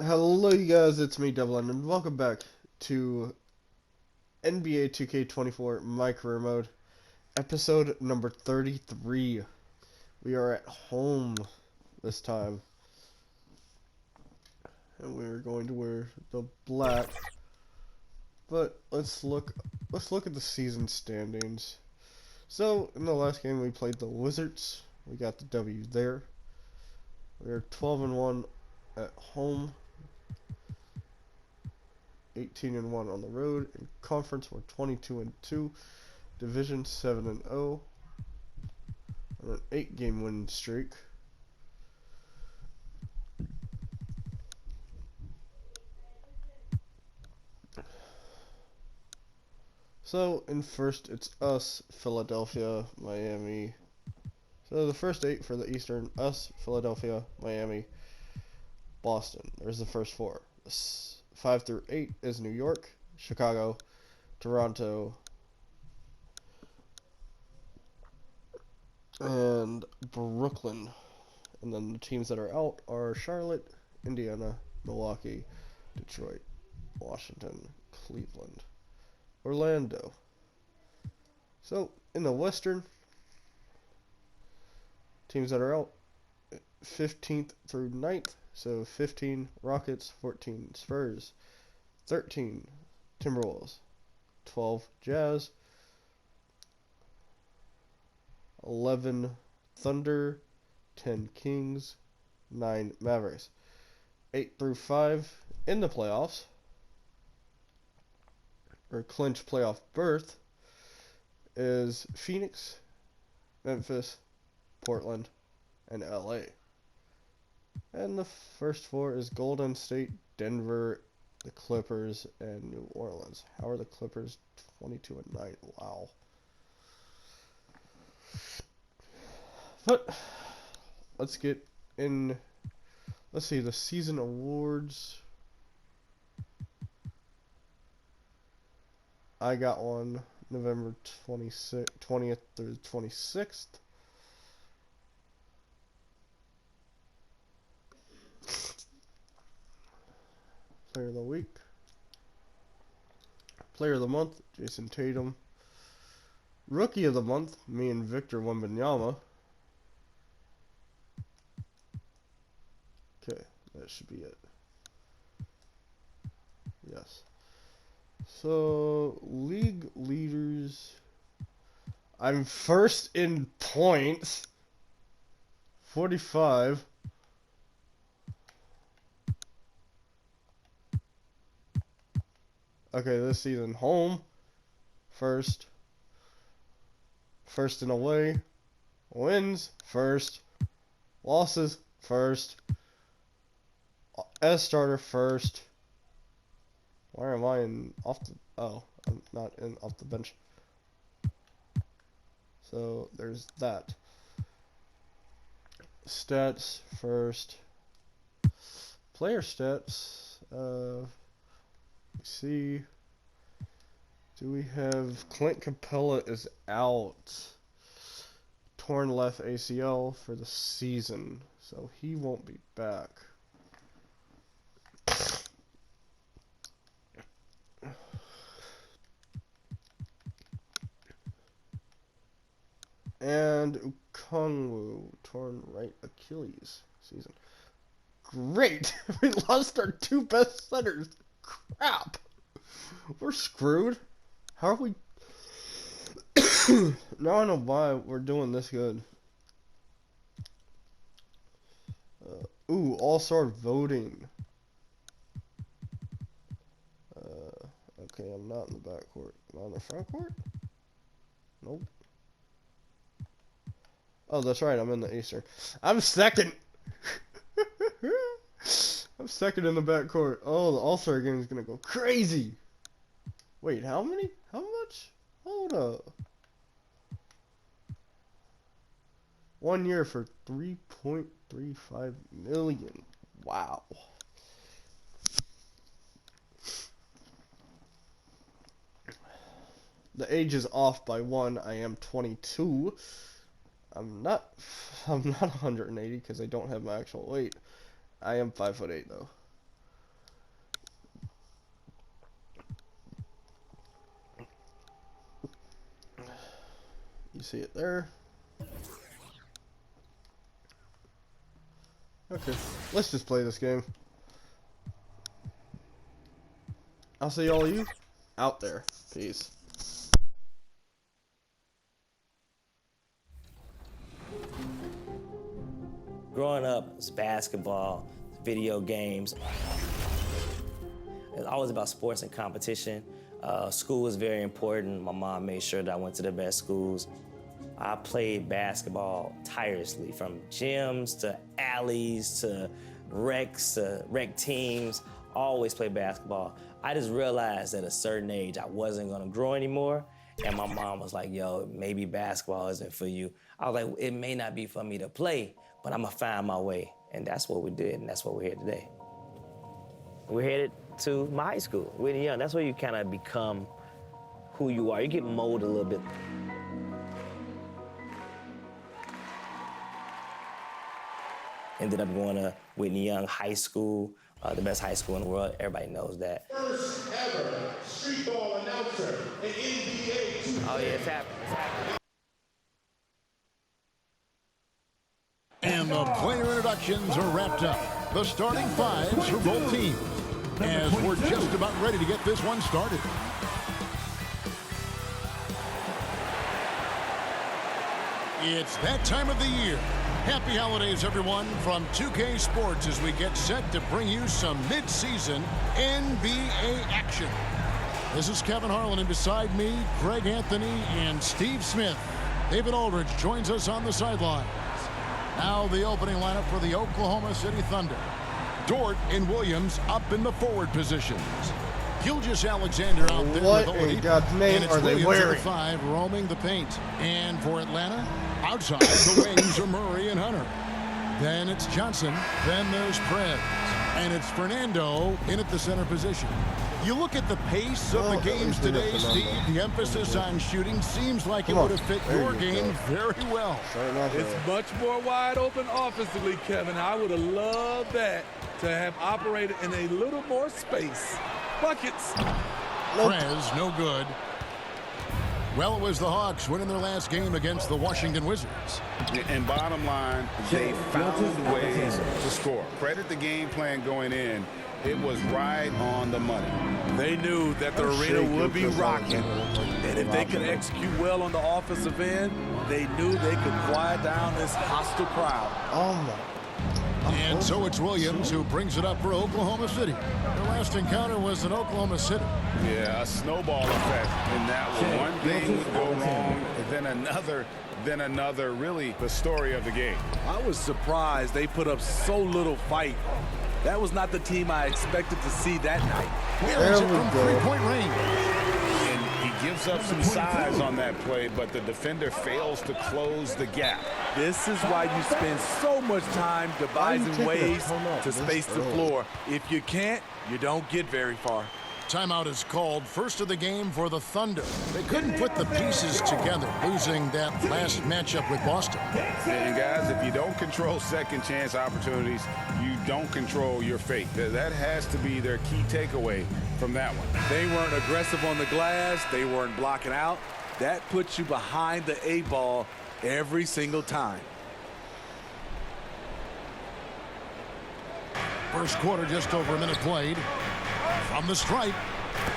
Hello, you guys. It's me, Devil, and welcome back to NBA 2K24 My Career Mode, episode number 33. We are at home this time, and we're going to wear the black. But let's look at the season standings. So in the last game we played the Wizards. We got the W there. We are 12-1 at home. 18-1 on the road. In conference, we're 22-2. Division 7-0. On an 8-game winning streak. So in first, it's us, Philadelphia, Miami. So the first 8 for the Eastern: us, Philadelphia, Miami, Boston. There's the first 4. 5 through 8 is New York, Chicago, Toronto, and Brooklyn. And then the teams that are out are Charlotte, Indiana, Milwaukee, Detroit, Washington, Cleveland, Orlando. So in the Western, teams that are out 15th through 9th. So 15 Rockets, 14 Spurs, 13 Timberwolves, 12 Jazz, 11 Thunder, 10 Kings, 9 Mavericks. 8 through 5 in the playoffs, or clinch playoff berth, is Phoenix, Memphis, Portland, and LA. And the first 4 is Golden State, Denver, the Clippers, and New Orleans. How are the Clippers 22-9? Wow. But let's get in. Let's see the season awards. I got one November 20th through 26th. Player of the week. Player of the month, Jason Tatum. Rookie of the month, me and Victor Wembanyama. Okay, that should be it. Yes. So, league leaders. I'm first in points. 45. Okay, this season, home. First. First and away. Wins. First. Losses. First. As starter. First. Why am I in off the... Oh, I'm not in off the bench. So, there's that. Stats first. Player stats. Let's see. Do we have Clint Capella is out. Torn left ACL for the season, so he won't be back. And Okongwu, torn right Achilles season. Great! We lost our 2 best centers. Crap! We're screwed. How are we... Now I know why we're doing this good. All-star voting. Okay, I'm not in the back court. Am I in the front court? Nope. Oh, that's right, I'm in the Eastern. I'm second! I'm second in the back court. Oh, the All-Star game is gonna go crazy! Wait, how many? How much? Hold up. 1 year for 3.35 million. Wow. The age is off by 1. I am 22. I'm not 180 because I don't have my actual weight. I am 5'8" though. You see it there. Okay, let's just play this game. I'll see all of you out there. Peace. Growing up, it's basketball, video games. It's always about sports and competition. School was very important. My mom made sure that I went to the best schools. I played basketball tirelessly, from gyms to alleys to rec teams. Always played basketball. I just realized at a certain age I wasn't gonna grow anymore, and my mom was like, yo, maybe basketball isn't for you. I was like, it may not be for me to play, but I'm gonna find my way. And that's what we did, and that's what we're here today. We're headed to my high school, Whitney Young. That's where you kind of become who you are. You get molded a little bit. Ended up going to Whitney Young High School, the best high school in the world. Everybody knows that. First ever street ball announcer in NBA. Oh yeah, it's happening. It's happening. And the player introductions are wrapped up. The starting fives for both teams, as we're just about ready to get this one started. It's that time of the year. Happy holidays, everyone, from 2K Sports, as we get set to bring you some mid-season NBA action. This is Kevin Harlan, and beside me, Greg Anthony and Steve Smith. David Aldridge joins us on the sidelines. Now the opening lineup for the Oklahoma City Thunder. Dort and Williams up in the forward positions. Gilgeous-Alexander out there What with Odie. in God's name And it's are they Williams wearing? at the 5 roaming the paint. And for Atlanta, outside the wings are Murray and Hunter. Then it's Johnson. Then there's Prez. And it's Fernando in at the center position. You look at the pace of the games today, Steve, the emphasis on shooting seems like it would have fit your game very well. It's much more wide open offensively, Kevin. I would have loved that to have operated in a little more space. Buckets. Prez, no good. Well, it was the Hawks winning their last game against the Washington Wizards. And bottom line, they found ways to score. Credit the game plan going in. It was right on the money. They knew that the arena would be rocking. And if they could execute well on the offensive end, they knew they could quiet down this hostile crowd. Oh my. And so it's Williams who brings it up for Oklahoma City. Their last encounter was in Oklahoma City. Yeah, a snowball effect in that one. One thing would go wrong, then another, really the story of the game. I was surprised they put up so little fight. That was not the team I expected to see that night. There we go. Three-point range. And he gives up some size on that play, but the defender fails to close the gap. This is why you spend so much time devising ways to space the floor. If you can't, you don't get very far. Timeout is called. First of the game for the Thunder. They couldn't put the pieces together, losing that last matchup with Boston. And guys, if you don't control second chance opportunities, you don't control your fate. That has to be their key takeaway from that one. They weren't aggressive on the glass. They weren't blocking out. That puts you behind the eight ball every single time. First quarter, just over a minute played. From the stripe.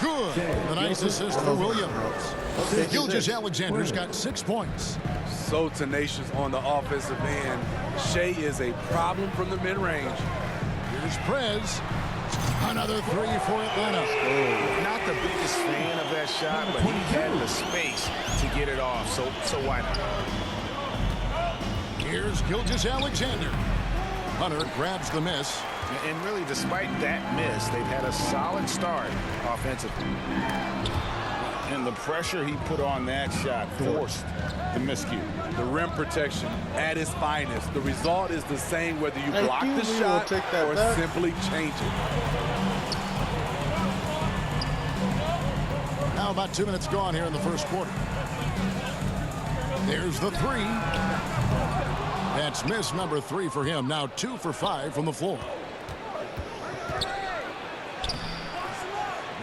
Good. The nice assist for Williams. Gilgeous-Alexander's got 6 points. So tenacious on the offensive end. Shea is a problem from the mid-range. Here's Prez. Another three for Atlanta. Not the biggest fan of that shot, but he had the space to get it off, so why not? Here's Gilgeous-Alexander. Hunter grabs the miss. And really, despite that miss, they've had a solid start offensively. And the pressure he put on that shot forced the miscue. The rim protection at its finest. The result is the same whether you block the shot or simply change it. Now about 2 minutes gone here in the first quarter. There's the three. That's miss number 3 for him. Now 2 for 5 from the floor.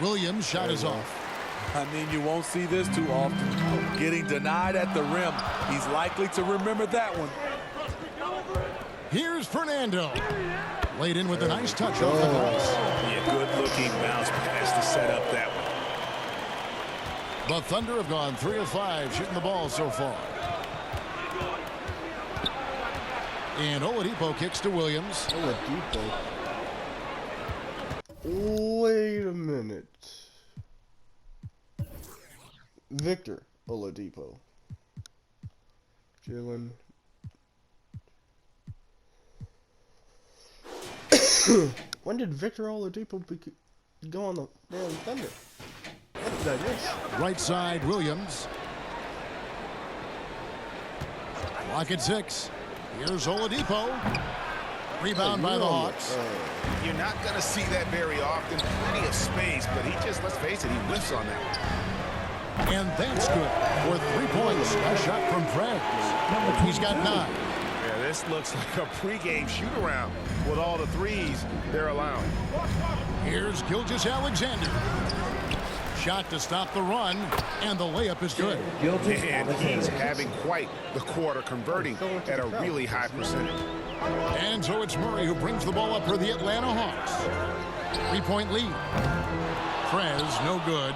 Williams' shot is off. I mean, you won't see this too often. Getting denied at the rim. He's likely to remember that one. Here's Fernando. Laid in with a nice touch off the glass. Yeah, good-looking bounce pass to set up that one. The Thunder have gone 3 of 5 shooting the ball so far. And Oladipo kicks to Williams. Oladipo. Wait a minute. Victor Oladipo. Jalen. When did Victor Oladipo go on the damn Thunder? What did I miss? Right side, Williams. Clock at 6. Here's Oladipo. Rebound by the Hawks. You're not going to see that very often. Plenty of space, but he just, let's face it, he whiffs on that. And that's good for 3 points. A shot from Prez. He's got 9. Yeah, this looks like a pregame shoot-around with all the threes they're allowing. Here's Gilgeous-Alexander. Shot to stop the run, and the layup is good. And he's having quite the quarter, converting at a really high percentage. And so it's Murray who brings the ball up for the Atlanta Hawks. 3-point lead. Prez, no good.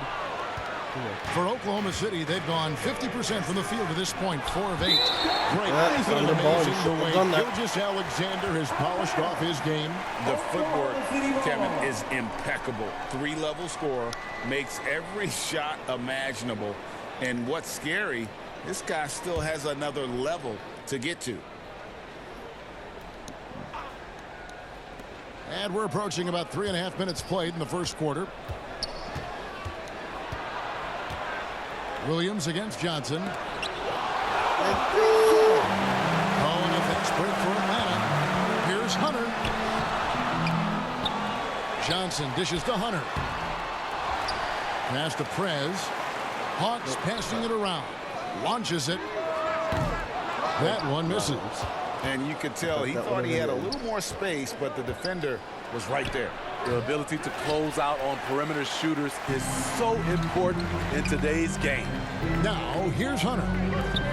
For Oklahoma City, they've gone 50% from the field to this point, 4 of 8. Great. Isn't it amazing the way Gilgeous-Alexander has polished off his game? The footwork, Kevin, is impeccable. 3-level scorer, makes every shot imaginable. And what's scary, this guy still has another level to get to. And we're approaching about 3.5 minutes played in the first quarter. Williams against Johnson. Oh, and a fast break for Atlanta. Here's Hunter. Johnson dishes to Hunter. Pass to Prez. Hawks passing it around. Launches it. That one misses. And you could tell he thought he had a little more space, but the defender was right there. The ability to close out on perimeter shooters is so important in today's game. Now, here's Hunter.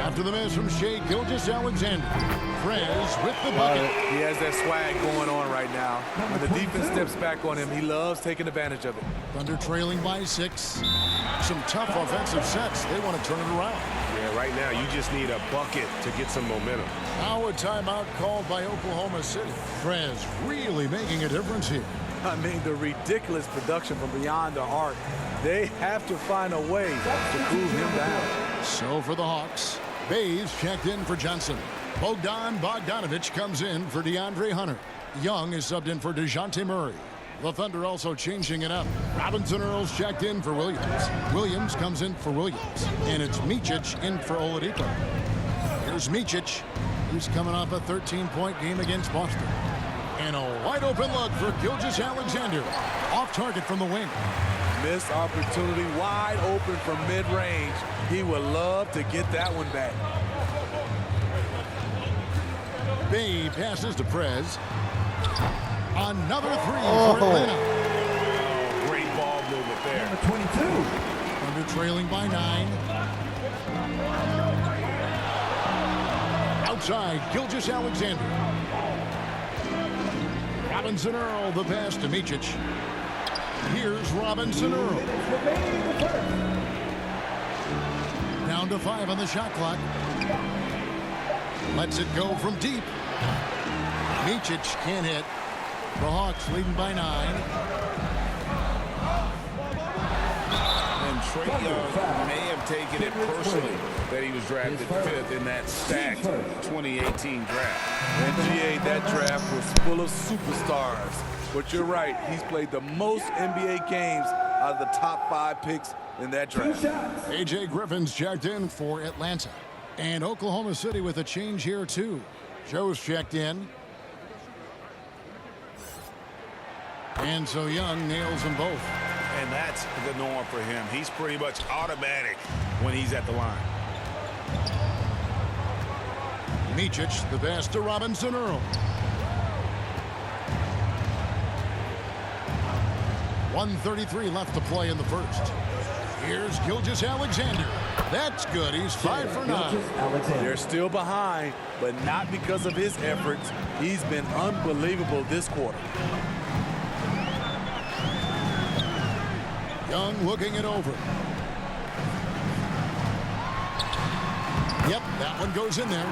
After the miss from Shai Gilgeous-Alexander. Prez with the bucket. He has that swag going on right now. When the defense steps back on him, he loves taking advantage of it. Thunder trailing by 6. Some tough offensive sets. They want to turn it around. Yeah, right now you just need a bucket to get some momentum. Now a timeout called by Oklahoma City. Prez really making a difference here. I mean, the ridiculous production from beyond the arc. They have to find a way to cool him down. So for the Hawks, Bays checked in for Johnson. Bogdan Bogdanovic comes in for DeAndre Hunter. Young is subbed in for DeJounte Murray. The Thunder also changing it up. Robinson Earls checked in for Williams. Williams comes in for Williams. And it's Micic in for Oladipo. Here's Micic, who's coming off a 13-point game against Boston. And a wide open look for Gilgeous-Alexander. Off target from the wing. Missed opportunity, wide open from mid-range. He would love to get that one back. Bay passes to Prez. Another 3 for Atlanta. Oh, great ball movement there. Number 22. Under trailing by 9. Outside, Gilgeous-Alexander. Robinson Earl, the pass to Micic. Here's Robinson Earl. Down to 5 on the shot clock. Lets it go from deep. Micic can't hit. The Hawks leading by 9. And Trae Young may have taken it personally that he was drafted 5th in that stacked 2018 draft. NGA, that draft was full of superstars. But you're right, he's played the most NBA games out of the top 5 picks in that draft. A.J. Griffin's checked in for Atlanta. And Oklahoma City with a change here, too. Joe's checked in. And so Young nails them both. And that's the norm for him. He's pretty much automatic when he's at the line. Micic, the pass to Robinson Earl. .133 left to play in the first. Here's Gilgeous-Alexander. That's good. He's 5 for 9. They're still behind, but not because of his efforts. He's been unbelievable this quarter. Young looking it over. Yep, that one goes in there.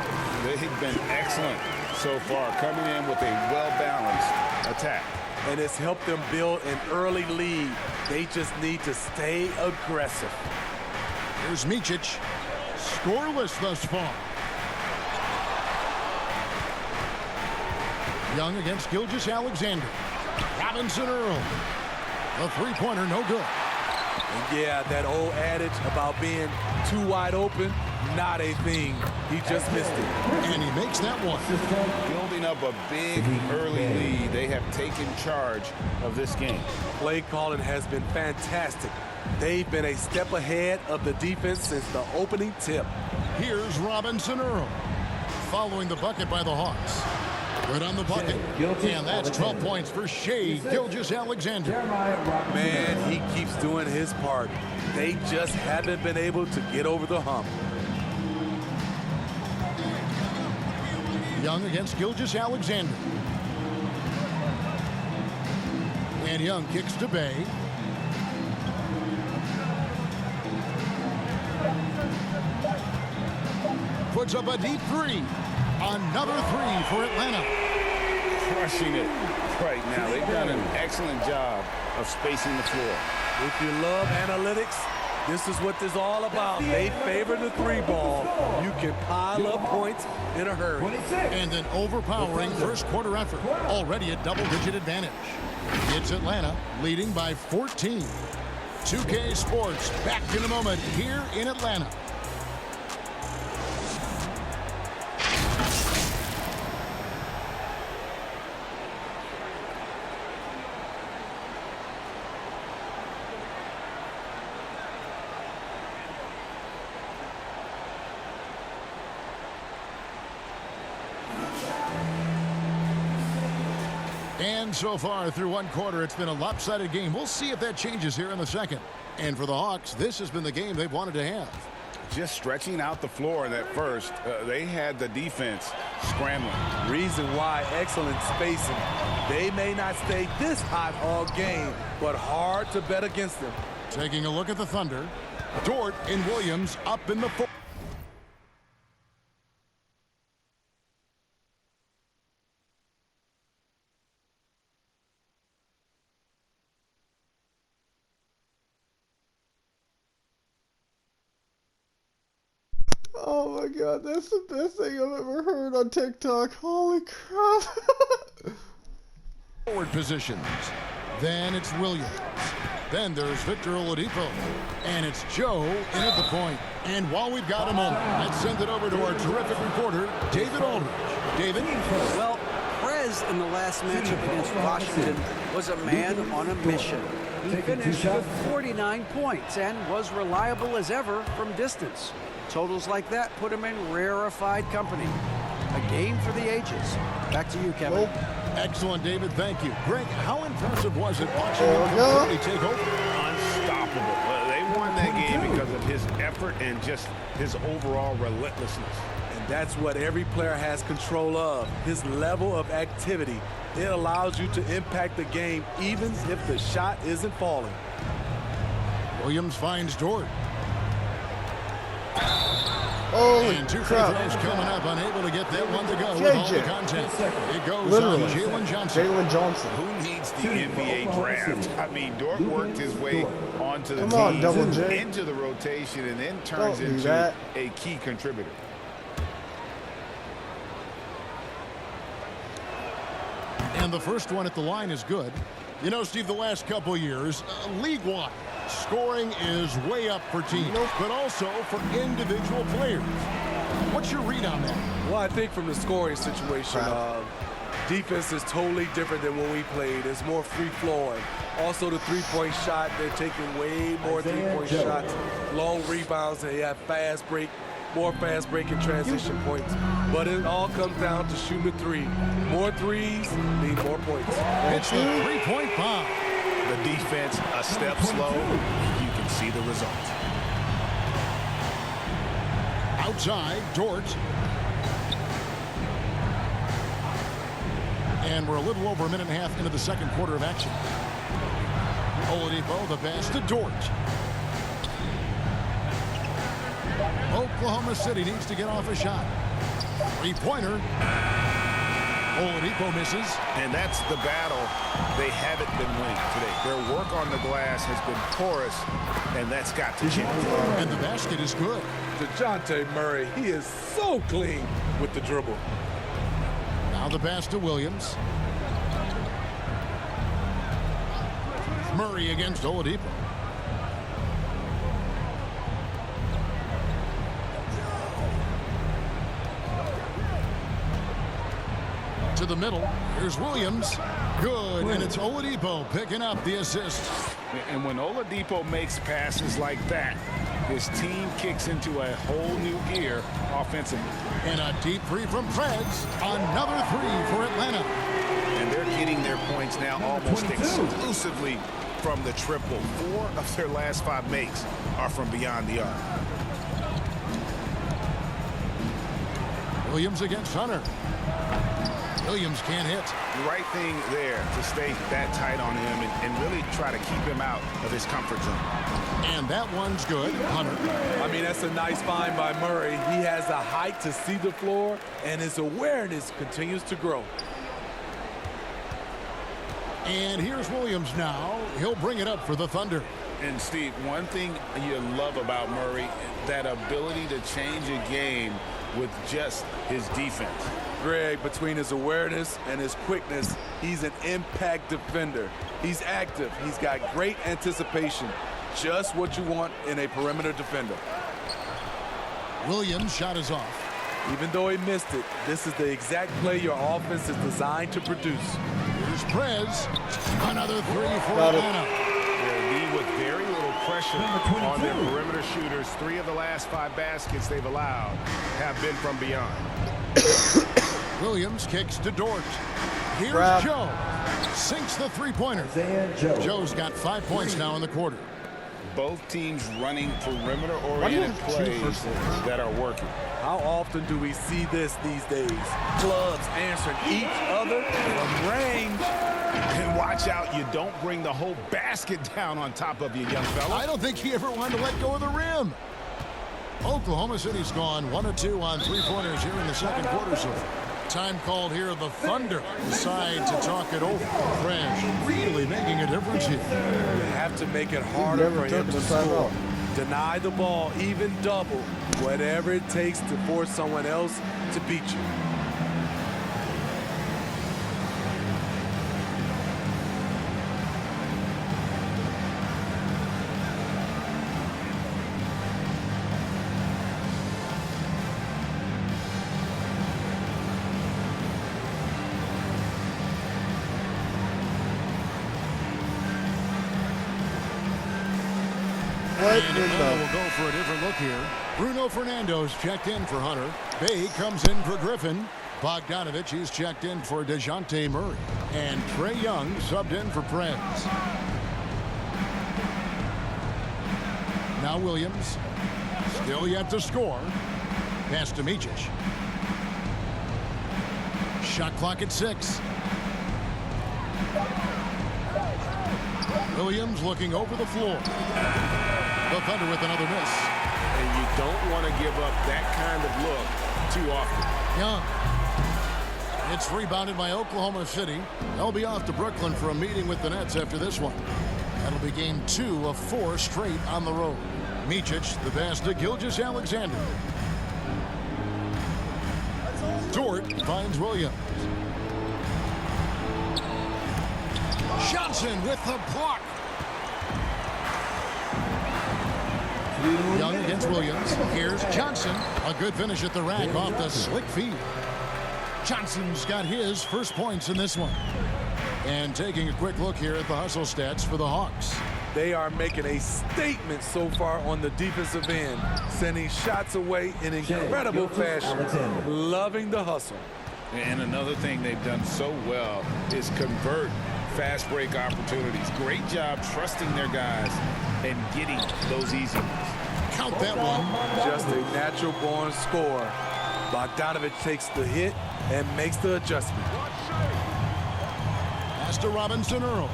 They've been excellent so far, coming in with a well-balanced attack. And it's helped them build an early lead. They just need to stay aggressive. Here's Micic. Scoreless thus far. Young against Gilgeous-Alexander. Robinson Earl. The three-pointer, no good. And yeah, that old adage about being too wide open, not a thing. He just missed it. And he makes that one. Building up a big early lead, they have taken charge of this game. Play calling has been fantastic. They've been a step ahead of the defense since the opening tip. Here's Robinson Earl. Following the bucket by the Hawks. Good on the bucket. And that's 12 points for Shai Gilgeous-Alexander. Man, he keeps doing his part. They just haven't been able to get over the hump. Young against Gilgeous-Alexander. And Young kicks to Bay. Puts up a deep three. Another three for Atlanta. Crushing it right now. They've done an excellent job of spacing the floor. If you love analytics, this is what this is all about. They favor the three ball. You can pile up points in a hurry. And an overpowering first quarter effort. Already a double-digit advantage. It's Atlanta leading by 14. 2K Sports back in a moment here in Atlanta. And so far through one quarter, it's been a lopsided game. We'll see if that changes here in the second. And for the Hawks, this has been the game they've wanted to have. Just stretching out the floor in that first, they had the defense scrambling. Reason why, excellent spacing. They may not stay this hot all game, but hard to bet against them. Taking a look at the Thunder. Dort and Williams up in the fourth. Oh my god, that's the best thing I've ever heard on TikTok. Holy crap. Forward positions. Then it's Williams. Then there's Victor Oladipo. And it's Joe in at the point. And while we've got a moment, let's send it over to our terrific reporter, David Aldridge. David? Well, Prez in the last matchup against Washington was a man on a mission. He finished with 49 points and was reliable as ever from distance. Totals like that put him in rarefied company. A game for the ages. Back to you, Kevin. Excellent, David. Thank you. Greg, how impressive was it watching him completely take over? Unstoppable. They won that game because of his effort and just his overall relentlessness. And that's what every player has control of, his level of activity. It allows you to impact the game even if the shot isn't falling. Williams finds Dort. Holy and two crap. free throws coming up, unable to get that one to go JJ. with all the content. It goes Literally. on Jalen Johnson. Jalen Johnson. Who needs the NBA draft? I mean, Dort worked his way onto the Come on, team, Double J. into the rotation, and then turns Don't do into that. a key contributor. And the first one at the line is good. You know, Steve, the last couple years, league-wide, scoring is way up for teams, but also for individual players. What's your read on that? Well, I think from the scoring situation, defense is totally different than when we played. It's more free-flowing. Also, the three-point shot, they're taking way more three-point shots, long rebounds, they have fast break, more fast break and transition points. But it all comes down to shooting the three. More threes mean more points. It's the three-point bomb. The defense a step slow, you can see the result. Outside, Dort. And we're a little over a minute and a half into the second quarter of action. Oladipo, the pass to Dort. Oklahoma City needs to get off a shot. Three-pointer. Oladipo misses. And that's the battle they haven't been winning today. Their work on the glass has been porous, and that's got to change. And the basket is good. DeJounte Murray, he is so clean with the dribble. Now the pass to Williams. Murray against Oladipo. To the middle. Here's Williams. Good, and it's Oladipo picking up the assist. And when Oladipo makes passes like that, his team kicks into a whole new gear offensively. And a deep three from Preds. Another three for Atlanta. And they're getting their points now almost exclusively from the triple. 4 of their last 5 makes are from beyond the arc. Williams against Hunter. Williams can't hit. The right thing there to stay that tight on him and really try to keep him out of his comfort zone. And that one's good. Hunter. I mean, that's a nice find by Murray. He has the height to see the floor, and his awareness continues to grow. And here's Williams now. He'll bring it up for the Thunder. And Steve, one thing you love about Murray, that ability to change a game with just his defense. Greg, between his awareness and his quickness, he's an impact defender. He's active. He's got great anticipation. Just what you want in a perimeter defender. Williams' shot is off. Even though he missed it, this is the exact play your offense is designed to produce. Here's Prez. Another three for Atlanta. They'll be with very little pressure on their perimeter shooters. 3 of the last 5 baskets they've allowed have been from beyond. Williams kicks to Dort. Here's Joe. Sinks the three-pointer. Joe's got 5 points now in the quarter. Both teams running perimeter-oriented plays that are working. How often do we see this these days? Clubs answering each other from range. And watch out, you don't bring the whole basket down on top of you, young fella. I don't think he ever wanted to let go of the rim. Oklahoma City's gone 1 of 2 on three-pointers here in the second quarter. So time called here. The Thunder decide to talk it over. Prez really making a difference here. You have to make it harder for him to score. Deny the ball, even double, whatever it takes to force someone else to beat you. We'll go for a different look here. Bruno Fernando's checked in for Hunter. Bay comes in for Griffin. Bogdanovich, he's checked in for DeJounte Murray. And Trae Young subbed in for Prez. Now Williams. Still yet to score. Pass to Micic. Shot clock at 6. Williams looking over the floor. The Thunder with another miss. And you don't want to give up that kind of look too often. Young. It's rebounded by Oklahoma City. They'll be off to Brooklyn for a meeting with the Nets after this one. That'll be game 2 of 4 straight on the road. Micic, the pass to Gilgeous-Alexander. Dort finds Williams. Johnson with the block. Young against Williams. Here's Johnson. A good finish at the rack off the slick feed. Johnson's got his first points in this one. And taking a quick look here at the hustle stats for the Hawks. They are making a statement so far on the defensive end, sending shots away in incredible fashion, loving the hustle. And another thing they've done so well is convert fast break opportunities. Great job trusting their guys and getting those easy ones. Count that one. Just a natural-born scorer. Bogdanovich takes the hit and makes the adjustment. Pass to Robinson Earl.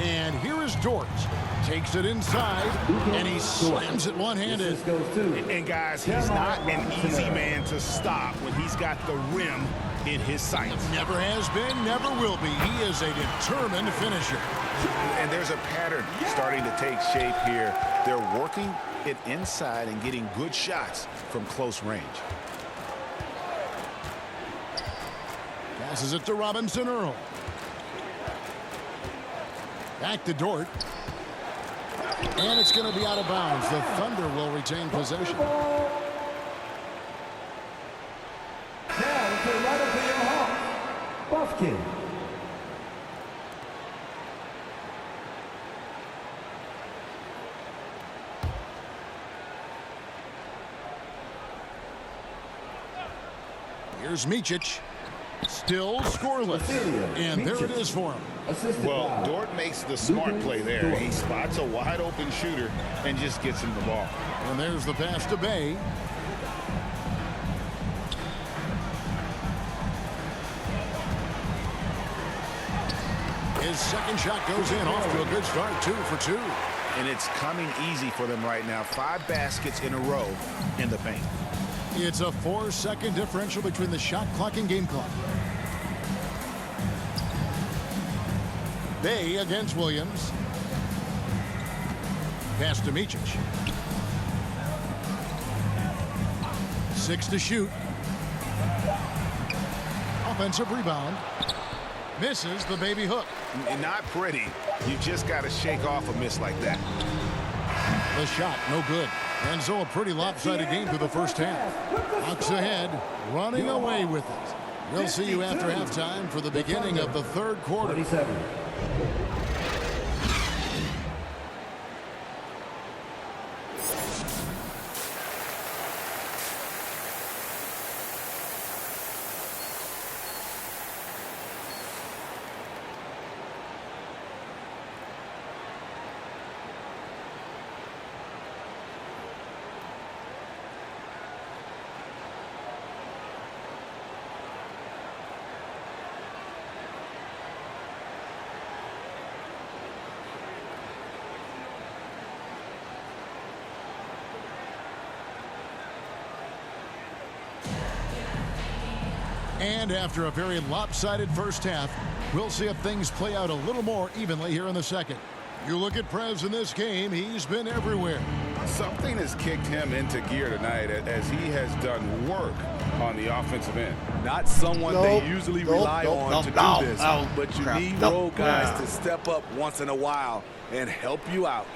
And here is Dort. Takes it inside, and he slams it one-handed. And guys, he's not an easy man to stop when he's got the rim in his sights. Never has been, never will be. He is a determined finisher. And there's a pattern starting to take shape here. They're working it inside and getting good shots from close range. Passes it to Robinson Earl. Back to Dort. And it's going to be out of bounds. The Thunder will retain possession. Now, to the right of the Hawks, Bufkin. Here's Micic. Still scoreless. And there it is for him. Well, Dort makes the smart play there. He spots a wide open shooter and just gets him the ball. And there's the pass to Bay. His second shot goes in, off to a good start, 2 for 2. And it's coming easy for them right now. 5 baskets in a row in the paint. It's a 4-second differential between the shot clock and game clock. Bay against Williams. Pass to Micic. 6 to shoot. Offensive rebound. Misses the baby hook. Not pretty. You just got to shake off a miss like that. The shot, no good. And so a pretty lopsided game through the first half. Hawks ahead, running away with it. We'll see you after halftime for the beginning of the third quarter. 27. And after a very lopsided first half, we'll see if things play out a little more evenly here in the second. You look at Prez in this game, he's been everywhere. Something has kicked him into gear tonight as he has done work on the offensive end. Not someone they usually rely on to do this, but you need role guys to step up once in a while and help you out.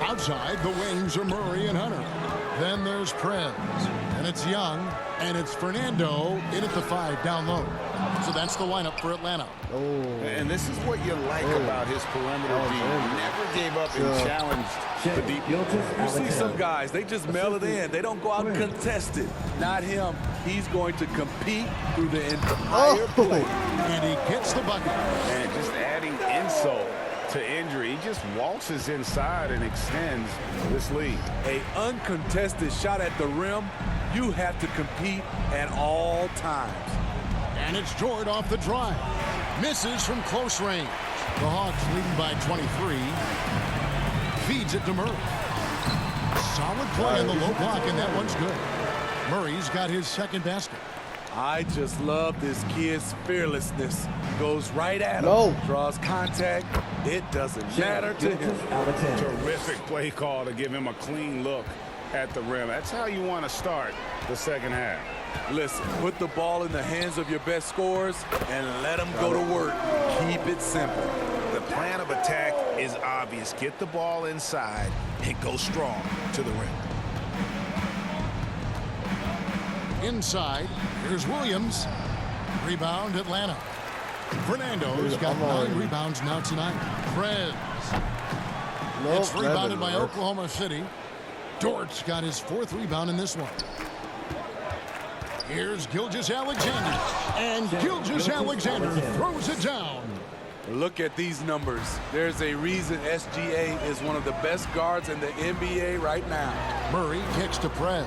Outside, the wings are Murray and Hunter. Then there's Prez, and it's Young, and it's Fernando in at the 5 down low. So that's the lineup for Atlanta. Oh. And this is what you like about his perimeter D. He never gave up and challenged the deep. You see some guys, they just mail it in. They don't go out and contest it. Not him. He's going to compete through the entire play. And he gets the bucket. And just adding insult to injury. He just waltzes inside and extends this lead. A uncontested shot at the rim, you have to compete at all times. And it's Jordan off the drive. Misses from close range. The Hawks leading by 23. Feeds it to Murray. Solid play on the low block, and that one's good. Murray's got his second basket. I just love this kid's fearlessness. Goes right at him. Draws contact. It doesn't matter to him. Terrific play call to give him a clean look at the rim. That's how you want to start the second half. Listen, put the ball in the hands of your best scorers and let them go to work. Keep it simple. The plan of attack is obvious. Get the ball inside and go strong to the rim. Inside, here's Williams. Rebound, Atlanta. Fernando's got 9 rebounds now tonight. Prez. It's rebounded by Oklahoma City. Dort's got his 4th rebound in this one. Here's Gilgeous-Alexander. And Gilgeous-Alexander throws it down. Look at these numbers. There's a reason SGA is one of the best guards in the NBA right now. Murray kicks to Prez.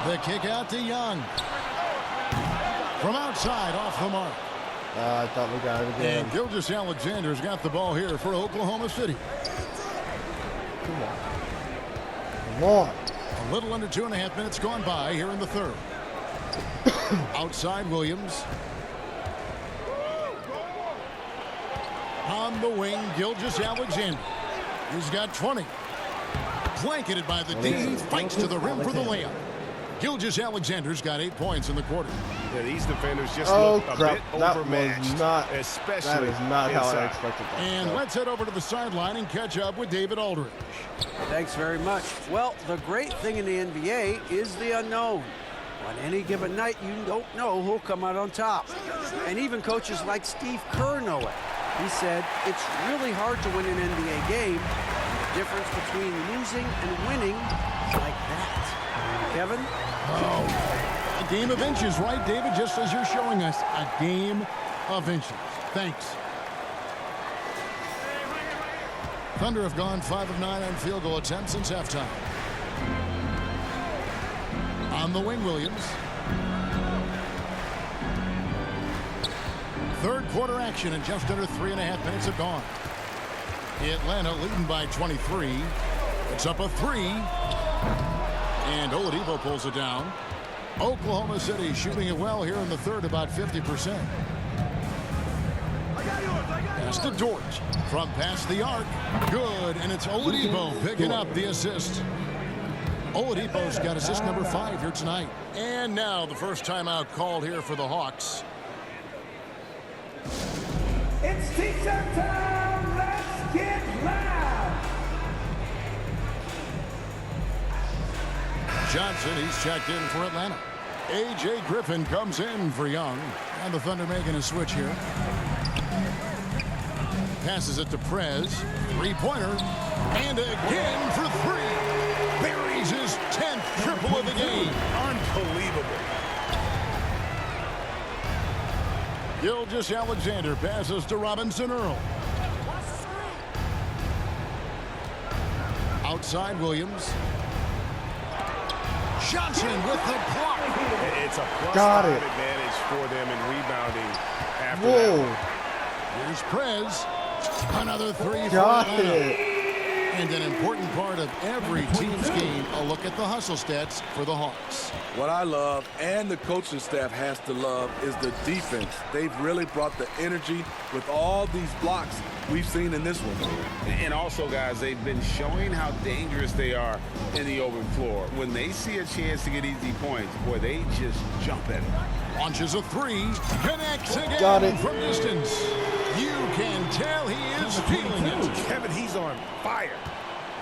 The kick out to Young. From outside, off the mark. I thought we got it again. And Gilgeous-Alexander's got the ball here for Oklahoma City. Come on. Come on. A little under 2.5 minutes gone by here in the third. Outside Williams. On the wing, Gilgeous-Alexander. He's got 20. Blanketed by the D. Fights to the rim for the layup. Gilgeous-Alexander's got 8 points in the quarter. Yeah, these defenders just look a bit overmatched, that especially is not how inside. I expected that. And let's head over to the sideline and catch up with David Aldridge. Thanks very much. Well, the great thing in the NBA is the unknown. On any given night, you don't know who'll come out on top. And even coaches like Steve Kerr know it. He said, it's really hard to win an NBA game. The difference between losing and winning is like that. Kevin? Oh, a game of inches, right, David? Just as you're showing us, a game of inches. Thanks. Thunder have gone 5 of 9 on field goal attempts since halftime. On the wing, Williams. Third quarter action, and just under 3.5 minutes have gone. Atlanta leading by 23. It's up a 3. And Oladipo pulls it down. Oklahoma City shooting it well here in the third, about 50%. Pass to Dort. From past the arc. Good, and it's Oladipo picking up the assist. Oladipo's got assist number 5 here tonight. And now the first timeout called here for the Hawks. It's T-shirt time. Let's get loud. Johnson, he's checked in for Atlanta. A.J. Griffin comes in for Young. And the Thunder making a switch here. Passes it to Prez. Three-pointer. And again for 3. Buries his 10th triple of the game. Unbelievable. Gilgeous-Alexander passes to Robinson Earl. Outside Williams. Johnson with the block. It's a plus Got it. advantage for them in rebounding after Whoa. that. Here's Prez. Another 3 for Got Atlanta. it. And an important part of every team's game, a look at the hustle stats for the Hawks. What I love, and the coaching staff has to love, is the defense. They've really brought the energy with all these blocks we've seen in this one. And also, guys, they've been showing how dangerous they are in the open floor. When they see a chance to get easy points, boy, they just jump at it. Launches a 3, connects again Got it. from distance. You can tell he is feeling it. Kevin, he's on fire.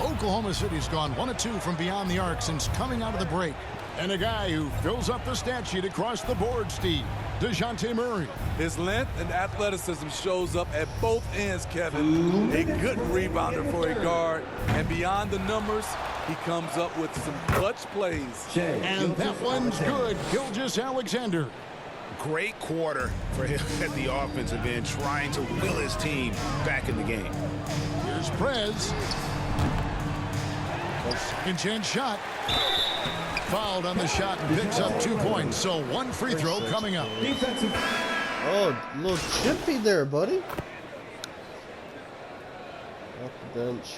Oklahoma City's gone 1 of 2 from beyond the arc since coming out of the break. And a guy who fills up the stat sheet across the board, Steve, DeJounte Murray. His length and athleticism shows up at both ends, Kevin. A good rebounder for a guard. And beyond the numbers, he comes up with some clutch plays. And that one's good. Gilgeous-Alexander. Great quarter for him at the offensive end, trying to will his team back in the game. Here's Prez. Second chance shot. Fouled on the shot and picks up 2 points. So 1 free throw coming up. Defensive. Oh, a little chippy there, buddy. Off the bench.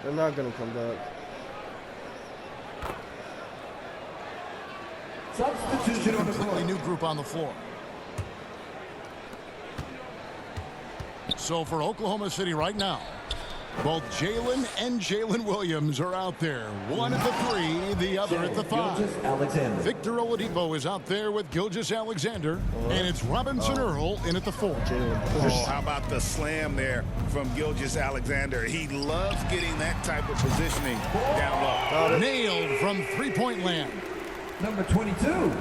They're not gonna come back. Substitution on the Completely floor. new group on the floor. So for Oklahoma City right now, both Jalen and Jalen Williams are out there. One at the 3, the other at the 5. Alexander. Victor Oladipo is out there with Gilgeous-Alexander, and it's Robinson Earl in at the 4. Oh, how about the slam there from Gilgeous-Alexander? He loves getting that type of positioning down low. Nailed from three-point land. Number 22.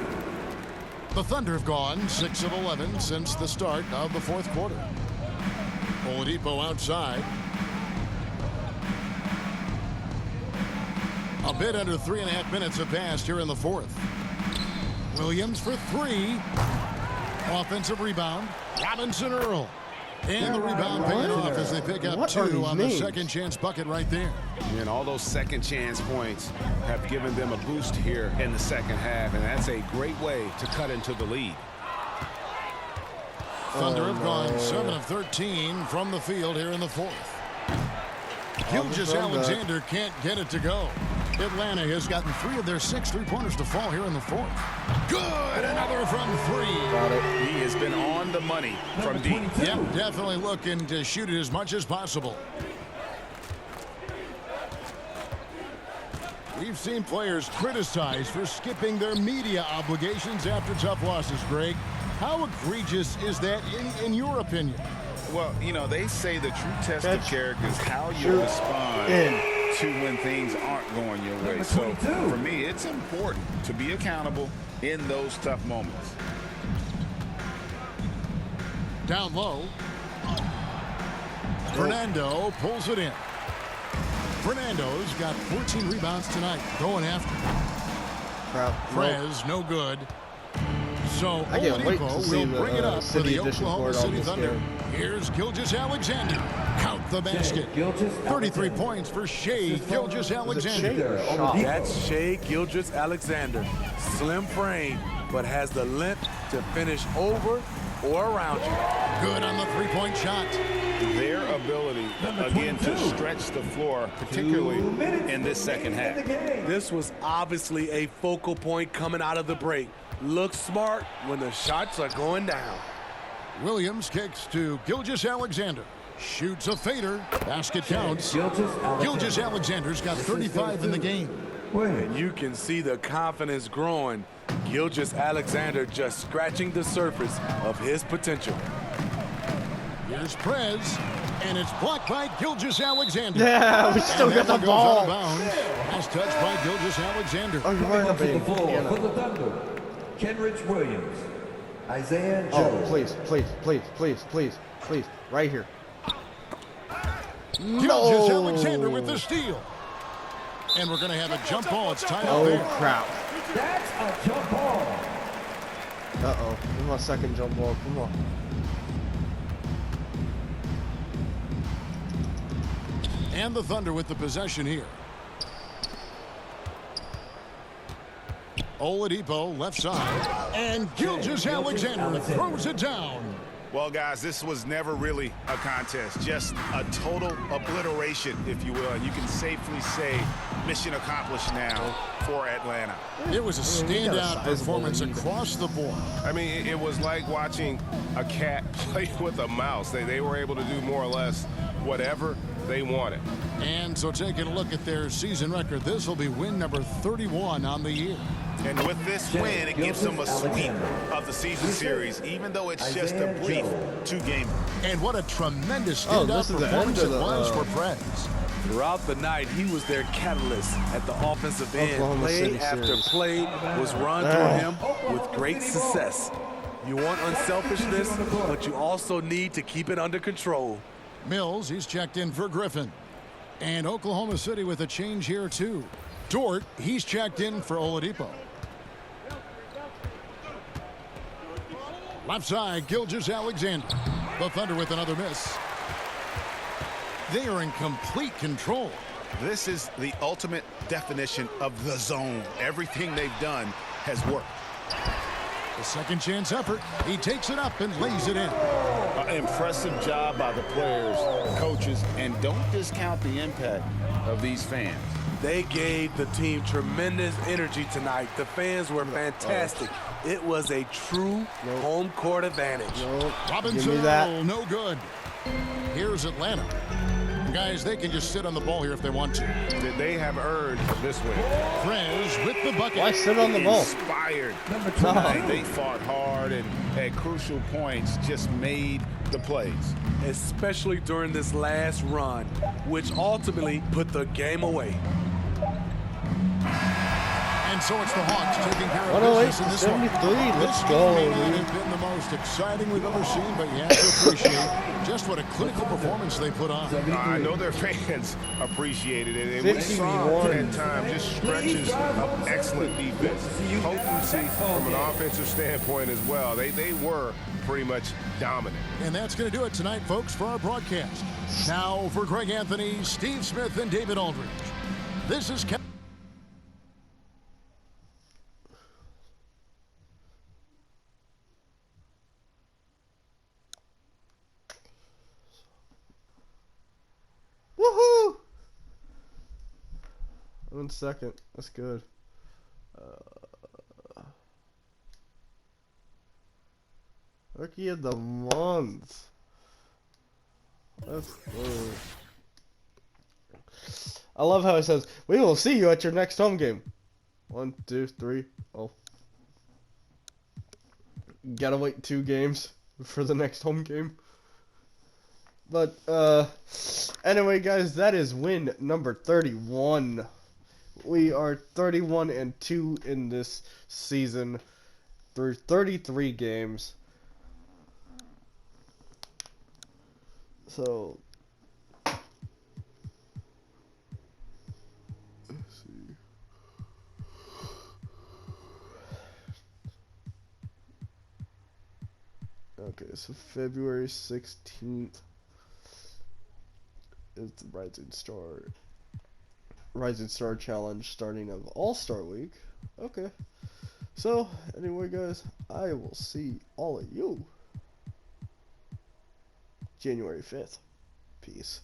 The Thunder have gone 6 of 11 since the start of the fourth quarter. Oladipo outside. A bit under 3.5 minutes have passed here in the fourth. Williams for three. Offensive rebound. Robinson Earl. And the rebound paying off as they pick up 2 on the second chance bucket right there. And all those second chance points have given them a boost here in the second half, and that's a great way to cut into the lead. Thunder have gone 7 of 13 from the field here in the fourth. Gilgeous-Alexander can't get it to go. Atlanta has gotten 3 of their 6 3-pointers to fall here in the fourth. Good, another from 3. He has been on the money from deep. Yeah, definitely looking to shoot it as much as possible. We've seen players criticized for skipping their media obligations after tough losses, Greg. How egregious is that in your opinion? Well, you know, they say the true test of character is how you respond to when things aren't going your way. So for me, it's important to be accountable in those tough moments. Down low. Fernando pulls it in. Fernando's got 14 rebounds tonight. Going after. Prez, no good. So Oladipo will bring it up for the Oklahoma City Thunder. Here's Gilgeous-Alexander. Count the basket. 33 points for Shai Gilgeous-Alexander. That's Shai Gilgeous-Alexander. Slim frame, but has the length to finish over or around you. Good on the three-point shot. Their ability, again, to stretch the floor, particularly in this second half. This was obviously a focal point coming out of the break. Look smart when the shots are going down. Williams kicks to Gilgeous-Alexander. Shoots a fader. Basket counts. Gilgeous-Alexander's got 35 in the game. And you can see the confidence growing. Gilgeous-Alexander just scratching the surface of his potential. Here's Prez, and it's blocked by Gilgeous-Alexander. Yeah, we still got the ball. Last touch by Gilgeous-Alexander. Oh, you're wearing a baby. For the Thunder, Kenrich Williams, Isaiah Joe. Oh, please. Right here. Gilgeous-Alexander with the steal. And we're going to have a jump ball. It's tied up there. Oh, crap. That's a jump ball. Uh-oh. Come on, second jump ball. Come on. And the Thunder with the possession here. Oladipo left side. And Gilgeous-Alexander throws it down. Well, guys, this was never really a contest, just a total obliteration, if you will. And you can safely say mission accomplished now for Atlanta. It was a standout performance across the board. I mean, it was like watching a cat play with a mouse. They were able to do more or less whatever they wanted. And so taking a look at their season record, this will be win number 31 on the year. And with this win, it gives them a sweep of the season series, even though it's just a brief 2-game. And what a tremendous standout performance it was for Prez. Throughout the night, he was their catalyst at the offensive end. Play after play was run through him with great success. You want unselfishness, but you also need to keep it under control. Mills, he's checked in for Griffin. And Oklahoma City with a change here, too. Dort, he's checked in for Oladipo. Left side, Gilgeous-Alexander. The Thunder with another miss. They are in complete control. This is the ultimate definition of the zone. Everything they've done has worked. The second chance effort. He takes it up and lays it in. Impressive job by the players, coaches, and don't discount the impact of these fans. They gave the team tremendous energy tonight. The fans were fantastic. It was a true home court advantage. Robinson, no good. Here's Atlanta. Guys, they can just sit on the ball here if they want to. They have earned this win. Prez with the bucket. Why sit on the ball? Inspired. They fought hard and at crucial points just made the plays. Especially during this last run, which ultimately put the game away. And so So it's the Hawks taking care of 108 business in this one. 73. Let's This go, game may not dude. have been the most exciting we've ever seen, but you have to appreciate just what a clinical performance they put on. I know their fans appreciated it. And we saw 61. at times just stretches of excellent defense. Potency from an offensive standpoint as well. They were pretty much dominant. And that's going to do it tonight, folks, for our broadcast. Now for Greg Anthony, Steve Smith, and David Aldridge. This is Kevin. Woohoo! I'm in second. That's good. Rookie of the month. That's good. I love how it says, "We will see you at your next home game." 1, 2, 3. Oh. Gotta wait 2 games for the next home game. But, anyway, guys, that is win number 31. We are 31-2 in this season through 33 games. So, let's see. Okay, so February 16th is the Rising Star Challenge starting of All-Star Week. Okay. So, anyway, guys, I will see all of you January 5th. Peace.